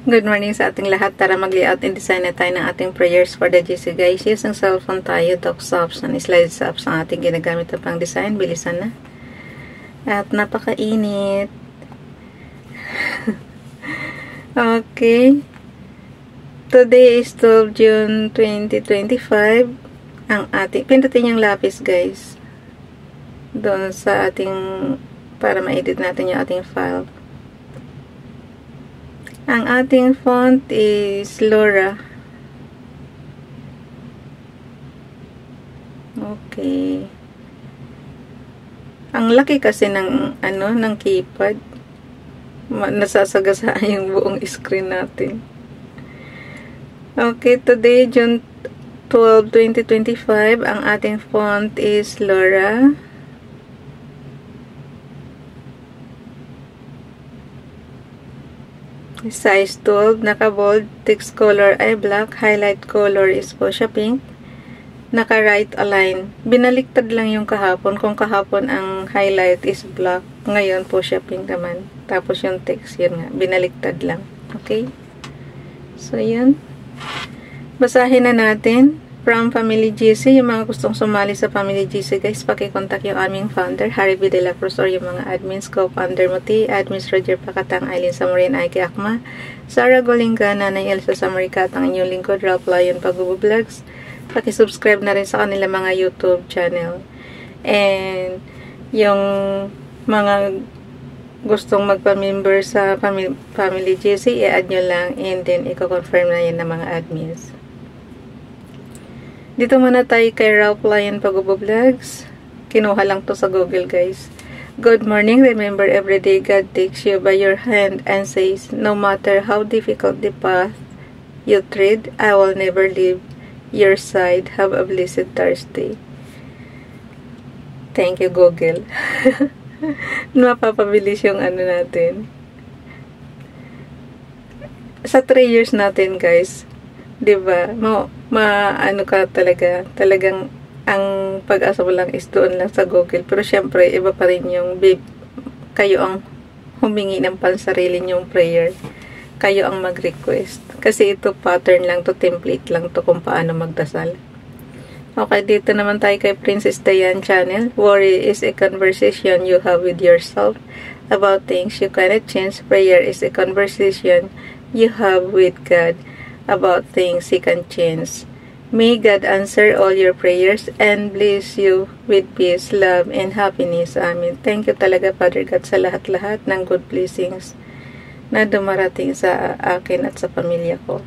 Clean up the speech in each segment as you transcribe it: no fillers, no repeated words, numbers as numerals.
Good morning sa ating lahat. Tara mag-layout and design na tayo ng ating prayers for the GC guys. Using cellphone tayo, docs apps and slides apps ang ating ginagamit na pang design. Bilisan na. At napakainit. Okay. Today is 12 June 2025. Ang ating, pindutin yung lapis guys. Doon sa ating, para ma-edit natin yung ating file. Ang ating font is Laura. Okay. Ang laki kasi ng ng keypad. Nasasagasaan yung buong screen natin. Okay, today June 12, 2025, ang ating font is Laura. Size 12, naka-bold, text color ay black, highlight color is fuchsia pink, naka-right align. Binaliktad lang yung kahapon. Kung kahapon ang highlight is black, ngayon fuchsia pink naman. Tapos yung text, yun nga, binaliktad lang. Okay? So, yun. Basahin na natin. From Family GC, yung mga gustong sumali sa Family GC guys, pakikontak yung aming founder, Harry B. De La Cruz, or yung mga admins ko, founder Muti, admins Roger Pakatang, Aileen Samurin, Aiki Akma, Sarah Golinga, Nanay Elsa Samarikat, ang inyong lingkod, Ralph Lion Pag-Vlogs. Pakisubscribe na rin sa kanila mga YouTube channel. And yung mga gustong magpa-member sa Family GC, i-add nyo lang and then i-confirm na yan ng mga admins. Dito muna tayo kay Ralph Lion Pag-Vlogs. Kinuha lang to sa Google guys. Good morning. Remember, every day God takes you by your hand and says, no matter how difficult the path you tread, I will never leave your side. Have a blessed Thursday. Thank you, Google. Mapapabilis yung natin. Sa 3 years natin guys, diba, ano ka talagang ang pag-asa mo lang is doon lang sa Google. Pero syempre, iba pa rin yung kayo ang humingi ng pansarili nyong prayer. Kayo ang mag-request. Kasi ito pattern lang to, template lang to kung paano magdasal. Okay, dito naman tayo kay Princess Diane channel. Worry is a conversation you have with yourself about things you cannot change. Prayer is a conversation you have with God about things He can change. May God answer all your prayers and bless you with peace, love, and happiness. Amen. Thank you talaga, Father God, sa lahat-lahat ng good blessings na dumarating sa akin at sa pamilya ko.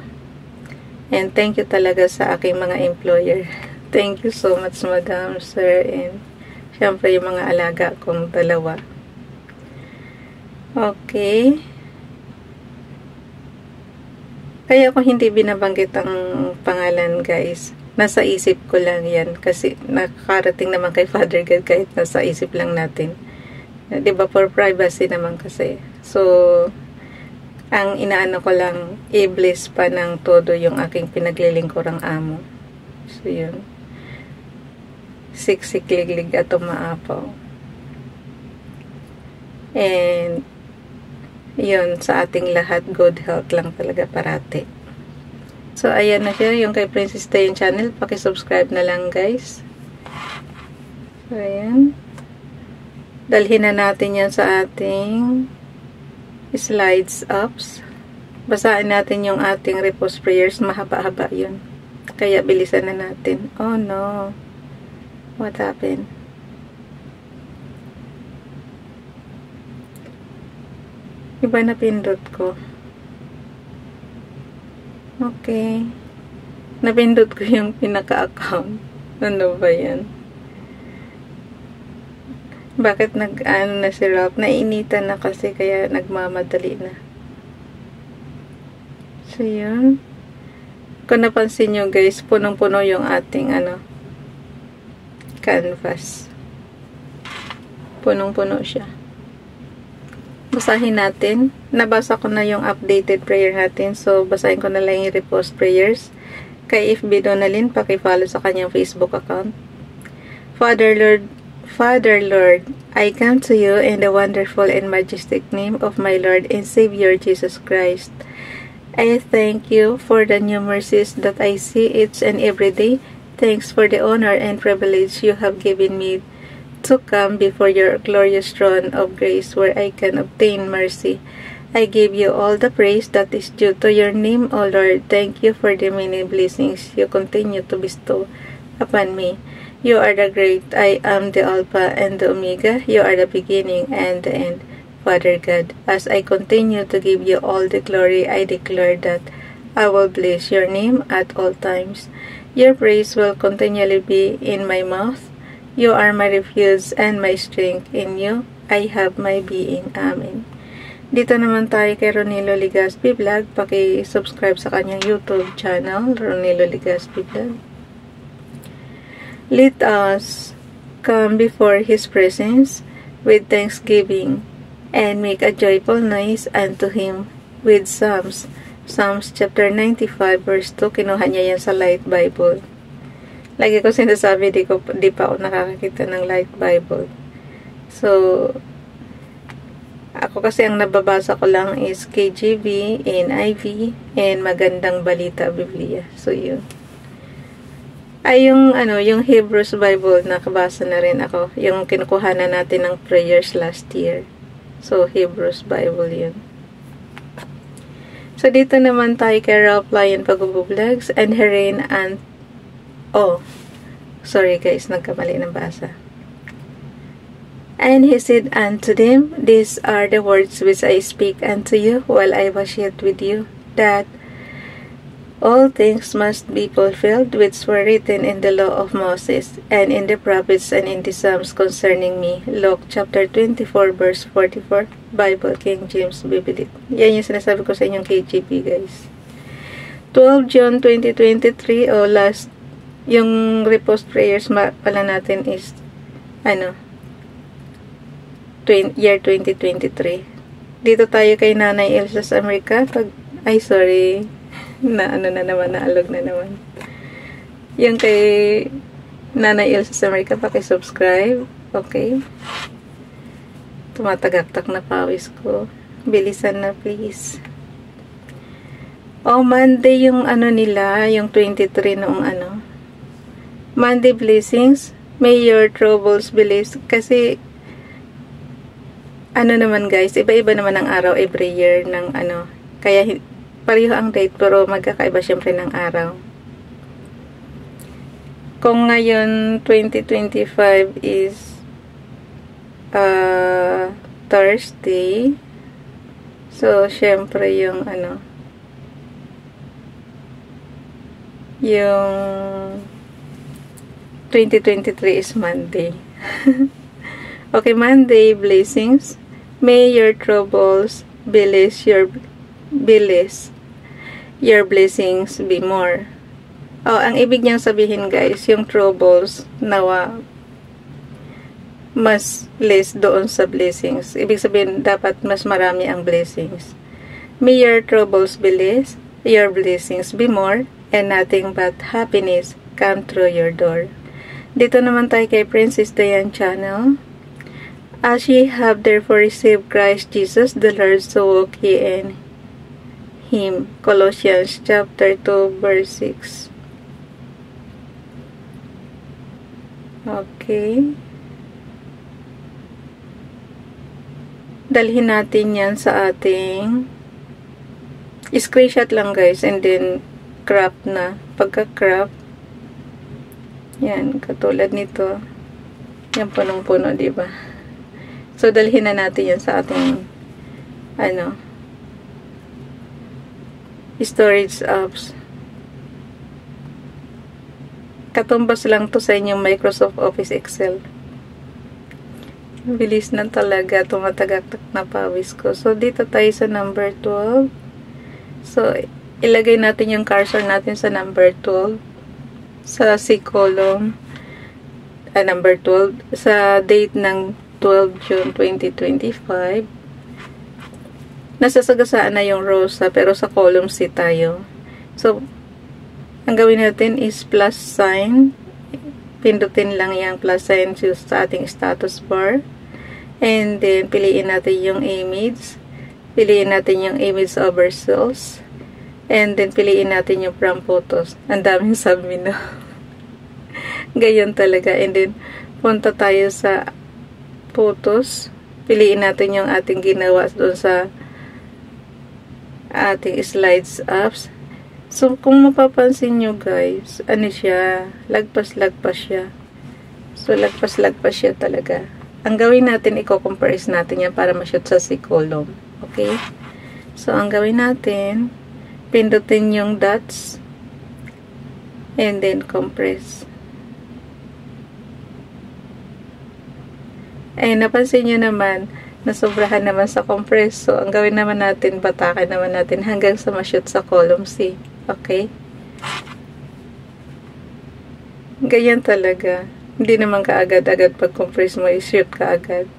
And thank you talaga sa aking mga employer. Thank you so much, Madam, Sir, and syempre yung mga alaga kong dalawa. Okay. Kaya ako hindi binabanggit ang pangalan guys. Nasa isip ko lang yan. Kasi nakakarating naman kay Father God kahit nasa isip lang natin. Diba, for privacy naman kasi. So, ang inaano ko lang, i-bless pa ng todo yung aking pinaglilingkurang amo. So, yun. Siksik, liglig at umaapaw. And yun, sa ating lahat, good health lang talaga parati. So, ayan na siya, yung kay Princess Diane channel. Pakisubscribe na lang, guys. So, ayan. Dalhin na natin yan sa ating slides apps. Basahin natin yung ating repost prayers. Mahaba-haba yun. Kaya, bilisan na natin. Oh, no. What happened? Iba na pindot ko. Okay. Napindot ko yung pinaka-account. Ano ba yan? Bakit nag-ano na si Ralph? Nainitan na kasi kaya nagmamadali na. So, yun. Kung napansin nyo guys, punong-puno yung ating canvas. Punong-puno siya. Basahin natin. Nabasa ko na yung updated prayer natin. So, basahin ko na lang yung repost prayers. Kay FB Donalyn, paki-follow sa kanyang Facebook account. Father Lord, I come to you in the wonderful and majestic name of my Lord and Savior Jesus Christ. I thank you for the new mercies that I see each and every day. Thanks for the honor and privilege you have given me to come before your glorious throne of grace where I can obtain mercy. I give you all the praise that is due to your name, O Lord. Thank you for the many blessings you continue to bestow upon me. You are the great I am, the Alpha and the Omega. You are the beginning and the end. Father God, as I continue to give you all the glory, I declare that I will bless your name at all times. Your praise will continually be in my mouth. You are my refuge and my strength. In you, I have my being. Amen. Dito naman tayo kay Ronilo Legaspi Vlog. Paki-subscribe sa kanyang YouTube channel, Ronilo Legaspi Vlog. Let us come before His presence with thanksgiving and make a joyful noise unto Him with psalms. Psalms chapter 95 verse 2. Kinuha niya yan sa Light Bible. Lagi ko sinasabi, di pa ako nakakakita ng Light Bible. So, ako kasi ang nababasa ko lang is KJV, NIV, and Magandang Balita Biblia. So, yun. Ay, yung Hebrews Bible, nakabasa na rin ako. Yung kinukuhanan natin ng prayers last year. So, Hebrews Bible yun. So, dito naman tayo kay Ralph Lion Pag-Vlogs and Heren and... Oh, sorry guys, nagkamali ng basa. And he said unto them, These are the words which I speak unto you while I was yet with you, that all things must be fulfilled which were written in the law of Moses, and in the prophets, and in the Psalms concerning me. Luke chapter 24 verse 44, Bible King James Bible. Yan yung sinasabi ko sa inyong KJP guys. 12 June 2023, last, yung repost prayers pala natin is, year 2023. Dito tayo kay Nanay Elsa sa Amerika. Naalog na naman. Yung kay Nanay Elsa sa Amerika, paki-subscribe. Okay. Tumatagaktak na pawis ko. Bilisan na please. Monday yung nila, yung 23 noong Monday blessings. May your troubles be less. Kasi naman guys, iba-iba naman ang araw every year ng kaya pareho ang date pero magkakaiba syempre ng araw. Kung ngayon 2025 is Thursday, so syempre yung yung 2023 is Monday. Okay, Monday blessings. May your troubles be less, your blessings be more. Ang ibig niyang sabihin guys, yung troubles nawa mas less doon sa blessings. Ibig sabihin, dapat mas marami ang blessings. May your troubles be less, your blessings be more, and nothing but happiness come through your door. Dito naman tayo kay Princess Diane Channel. As ye have therefore received Christ Jesus the Lord, so walk ye in Him. Colossians chapter 2 verse 6. Okay. Dalhin natin yan sa ating screenshot lang guys, and then crop na. Pagka-crop, yan, katulad nito. Yan, punong-puno, diba? So, dalhin na natin yan sa ating storage apps. Katumbas lang to sa inyong Microsoft Office Excel. Bilis na talaga, tumatagaktak na pawis ko. So, dito tayo sa number 12. So, ilagay natin yung cursor natin sa number 12. Sa C column, number 12. Sa date ng 12 June 2025. Nasasagasaan na yung rosa, pero sa column C tayo. So, ang gawin natin is plus sign. Pindutin lang yung plus sign sa ating status bar. And then, piliin natin yung image. Piliin natin yung image over cells. And then, piliin natin yung from photos. Ang daming submenu. Ganyan talaga. And then, punta tayo sa photos. Piliin natin yung ating ginawa doon sa ating slides apps. So, kung mapapansin nyo guys, ano siya, lagpas-lagpas siya. So, lagpas-lagpas siya talaga. Ang gawin natin, i-compress natin yan para ma-shoot sa C column. Okay? So, ang gawin natin, pindutin yung dots, and then compress. Ay, napansin nyo naman, nasobrahan naman sa compress. So, ang gawin naman natin, batakan naman natin hanggang sa ma-shoot sa column C. Okay? Ganyan talaga. Hindi naman kaagad-agad pag compress mo, i-shoot kaagad.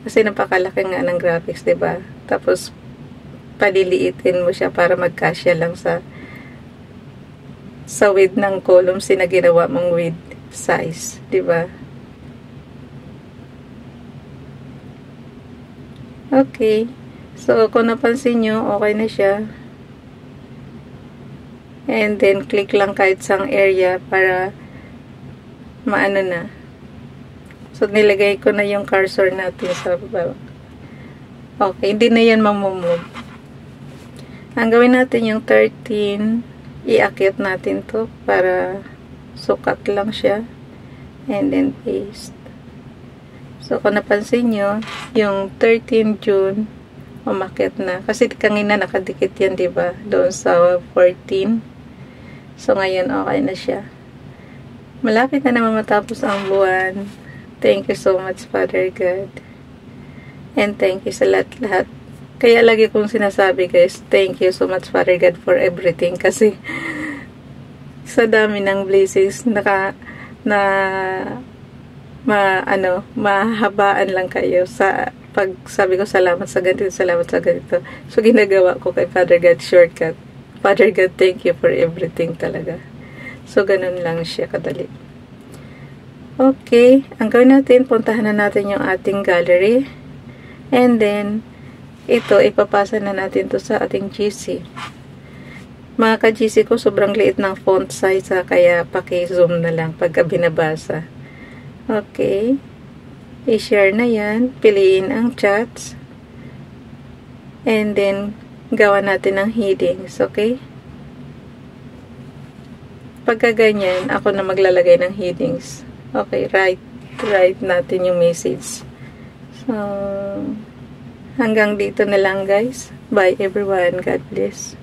Kasi napakalaki nga ng graphics, diba? Tapos, paliliitin mo siya para magkasya lang sa width ng column C na ginawa mong width size. Diba? Okay. So, kung napansin nyo, okay na siya. And then, click lang kahit sang area para maano na. So, nilagay ko na yung cursor natin sa baba. Okay, hindi na yan mamumove. Ang gawin natin yung 13, iakyat natin to para sukat lang siya. And then, paste. So, kung napansin nyo, yung 13 June, umakyat na. Kasi kanina nakadikit yan, diba? Doon sa 14. So, ngayon, okay na siya. Malapit na naman matapos ang buwan. Thank you so much, Father God. And thank you sa lahat-lahat. Kaya lagi kong sinasabi, guys, thank you so much, Father God, for everything. Kasi, sa dami ng blessings, mahabaan lang kayo sa pag sabi ko salamat sa ganito, salamat sa ganito. So, ginagawa ko kay Father God shortcut. Father God, thank you for everything talaga. So, ganun lang siya kadali. Okay, ang gawin natin, puntahan na natin yung ating gallery. And then, ito, ipapasa na natin to sa ating GC. Mga ka-GC ko, sobrang liit ng font size, kaya paki-zoom na lang pagka binabasa. Okay. I-share na yan. Piliin ang chats. And then, gawa natin ng headings. Okay? Pagka ganyan, ako na maglalagay ng headings. Okay, write natin yung message. So, hanggang dito na lang guys. Bye everyone. God bless.